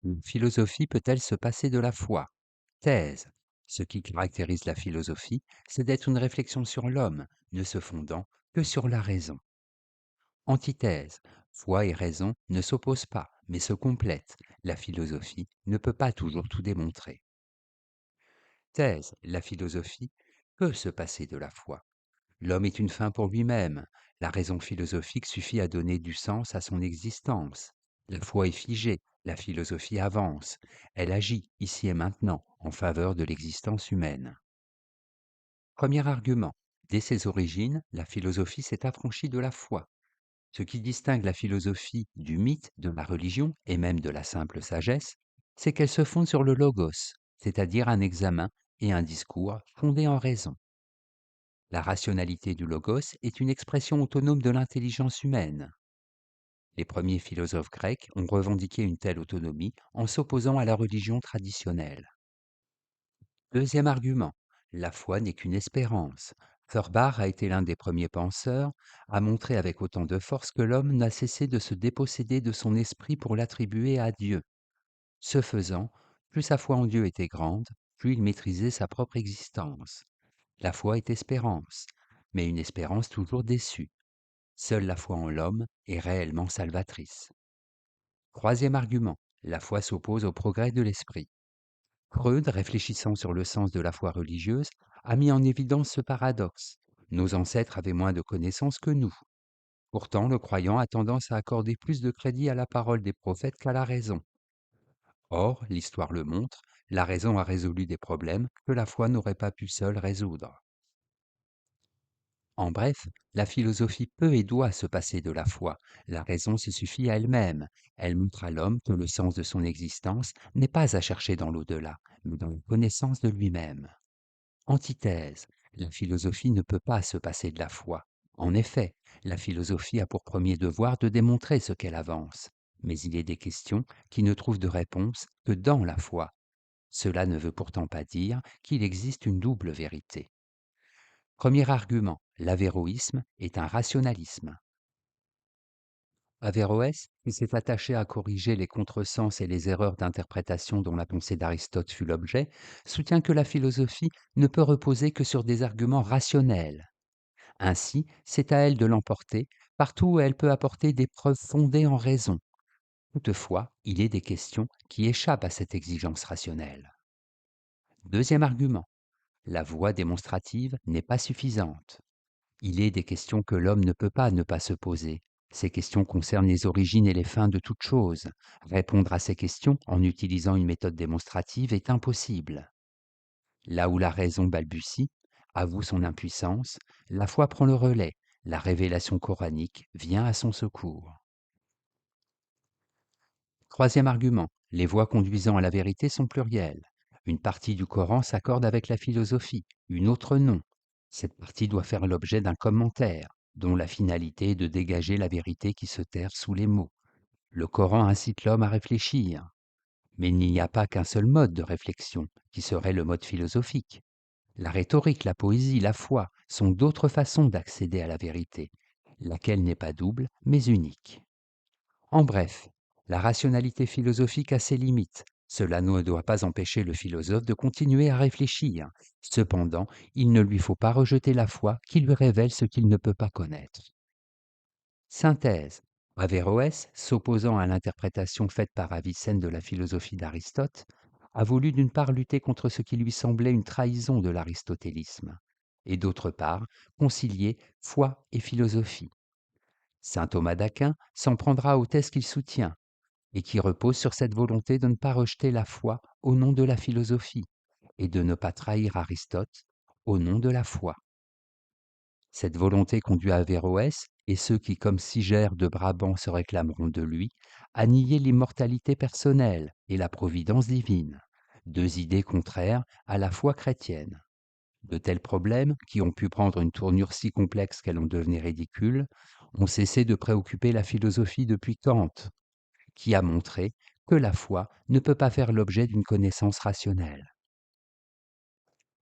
Une philosophie peut-elle se passer de la foi? Thèse. Ce qui caractérise la philosophie, c'est d'être une réflexion sur l'homme, ne se fondant que sur la raison. Antithèse. Foi et raison ne s'opposent pas, mais se complètent. La philosophie ne peut pas toujours tout démontrer. Thèse. La philosophie peut se passer de la foi. L'homme est une fin pour lui-même. La raison philosophique suffit à donner du sens à son existence. La foi est figée, la philosophie avance. Elle agit, ici et maintenant, en faveur de l'existence humaine. Premier argument. Dès ses origines, la philosophie s'est affranchie de la foi. Ce qui distingue la philosophie du mythe, de la religion et même de la simple sagesse, c'est qu'elle se fonde sur le logos, c'est-à-dire un examen et un discours fondés en raison. La rationalité du logos est une expression autonome de l'intelligence humaine. Les premiers philosophes grecs ont revendiqué une telle autonomie en s'opposant à la religion traditionnelle. Deuxième argument, la foi n'est qu'une espérance. Feuerbach a été l'un des premiers penseurs à montrer avec autant de force que l'homme n'a cessé de se déposséder de son esprit pour l'attribuer à Dieu. Ce faisant, plus sa foi en Dieu était grande, plus il maîtrisait sa propre existence. La foi est espérance, mais une espérance toujours déçue. Seule la foi en l'homme est réellement salvatrice. Troisième argument, la foi s'oppose au progrès de l'esprit. Freud, réfléchissant sur le sens de la foi religieuse, a mis en évidence ce paradoxe. Nos ancêtres avaient moins de connaissances que nous. Pourtant, le croyant a tendance à accorder plus de crédit à la parole des prophètes qu'à la raison. Or, l'histoire le montre, la raison a résolu des problèmes que la foi n'aurait pas pu seule résoudre. En bref, la philosophie peut et doit se passer de la foi. La raison se suffit à elle-même. Elle montre à l'homme que le sens de son existence n'est pas à chercher dans l'au-delà, mais dans la connaissance de lui-même. Antithèse. La philosophie ne peut pas se passer de la foi. En effet, la philosophie a pour premier devoir de démontrer ce qu'elle avance. Mais il est des questions qui ne trouvent de réponse que dans la foi. Cela ne veut pourtant pas dire qu'il existe une double vérité. Premier argument, l'avéroïsme est un rationalisme. Averroès, qui s'est attaché à corriger les contresens et les erreurs d'interprétation dont la pensée d'Aristote fut l'objet, soutient que la philosophie ne peut reposer que sur des arguments rationnels. Ainsi, c'est à elle de l'emporter, partout où elle peut apporter des preuves fondées en raison. Toutefois, il est des questions qui échappent à cette exigence rationnelle. Deuxième argument, la voie démonstrative n'est pas suffisante. Il est des questions que l'homme ne peut pas ne pas se poser. Ces questions concernent les origines et les fins de toute chose. Répondre à ces questions en utilisant une méthode démonstrative est impossible. Là où la raison balbutie, avoue son impuissance, la foi prend le relais, la révélation coranique vient à son secours. Troisième argument, les voies conduisant à la vérité sont plurielles. Une partie du Coran s'accorde avec la philosophie, une autre non. Cette partie doit faire l'objet d'un commentaire, dont la finalité est de dégager la vérité qui se terre sous les mots. Le Coran incite l'homme à réfléchir, mais il n'y a pas qu'un seul mode de réflexion, qui serait le mode philosophique. La rhétorique, la poésie, la foi sont d'autres façons d'accéder à la vérité, laquelle n'est pas double, mais unique. En bref, la rationalité philosophique a ses limites. Cela ne doit pas empêcher le philosophe de continuer à réfléchir. Cependant, il ne lui faut pas rejeter la foi qui lui révèle ce qu'il ne peut pas connaître. Synthèse. Averroès, s'opposant à l'interprétation faite par Avicenne de la philosophie d'Aristote, a voulu d'une part lutter contre ce qui lui semblait une trahison de l'aristotélisme, et d'autre part concilier foi et philosophie. Saint Thomas d'Aquin s'en prendra aux thèses qu'il soutient, et qui repose sur cette volonté de ne pas rejeter la foi au nom de la philosophie, et de ne pas trahir Aristote au nom de la foi. Cette volonté conduit Averroès, et ceux qui, comme Sigère de Brabant, se réclameront de lui, à nier l'immortalité personnelle et la providence divine, deux idées contraires à la foi chrétienne. De tels problèmes, qui ont pu prendre une tournure si complexe qu'elle en devenait ridicule, ont cessé de préoccuper la philosophie depuis Kant, qui a montré que la foi ne peut pas faire l'objet d'une connaissance rationnelle.